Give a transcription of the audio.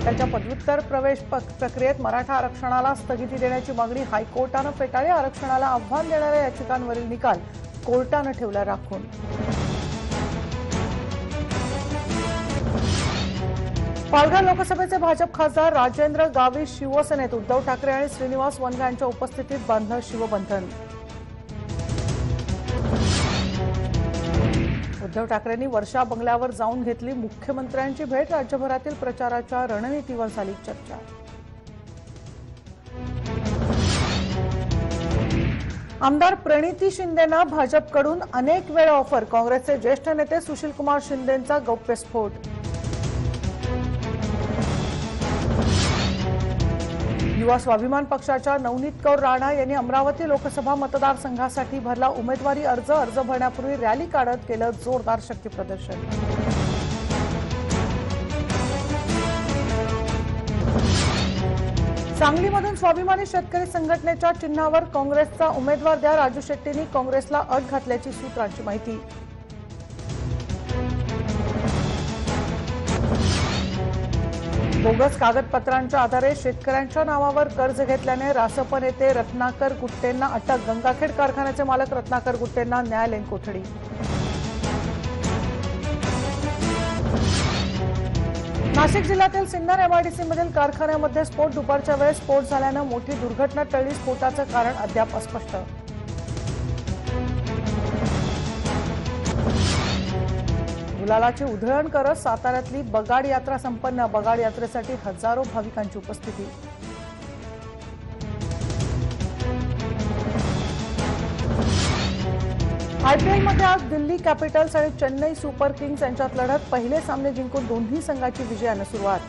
टेकाच्या पदव्युत्तर प्रवेश प्रक्रियेत मराठा आरक्षणाला स्थगिती देण्याची मागणी हायकोर्टानं फेटाळली। आरक्षणाला आव्हान देणाऱ्या याचिकांवरील निकाल कोर्टानं ठेवला राखून। पालघर लोकसभेचे भाजप खासदार राजेंद्र गावित शिवसेनेत उद्धव ठाकरे आणि श्रीनिवास वनगा यांच्या उपस्थितीत बांधलं शिवबंधन। उद्धव ठाकरेंनी वर्षा बंगल्यावर जाऊन घेतली मुख्यमंत्र्यांची भेट। राज्यभरातील प्रचाराच्या रणनीतीवर झाली चर्चा। आमदार प्रणिती शिंदेंना भाजपकडून अनेक वेळा ऑफर। काँग्रेसचे ज्येष्ठ नेते सुशीलकुमार शिंदेंचा गौप्यस्फोट। युवा स्वाभिमान पक्षाच्या नवनीत कौर राणा यांनी अमरावती लोकसभा मतदारसंघासाठी भरला उमेदवारी अर्ज भरण्यापूर्वी रॅली काढत केलं जोरदार शक्तीप्रदर्शन। सांगलीमधून स्वाभिमानी शेतकरी संघटनेच्या चिन्हावर काँग्रेसचा उमेदवार द्या। राजू शेट्टींनी काँग्रेसला अट घातल्याची सूत्रांची माहिती। बोगस कागदपत्रांच्या आधारे शेतकऱ्यांच्या नावावर कर्ज घेतल्याने रासप नेते रत्नाकर गुट्टेंना अटक। गंगाखेड कारखान्याचे मालक रत्नाकर गुट्टेंना न्यायालयीन कोठडी। नाशिक जिल्ह्यातील सिन्नर एमआयडीसीमधील कारखान्यामध्ये स्फोट। दुपारच्या वेळेस स्फोट झाल्यानं मोठी दुर्घटना टळली। स्फोटाचं कारण अद्याप अस्पष्ट। गुलालाची उधळण करत साताऱ्यातली बगाड यात्रा संपन्न। बगाड यात्रेसाठी हजारो भाविकांची उपस्थिती। आयपीएलमध्ये आज दिल्ली कॅपिटल्स आणि चेन्नई सुपर किंग्स यांच्यात लढत। पहिले सामने जिंकून दोन्ही संघाची विजयानं सुरुवात।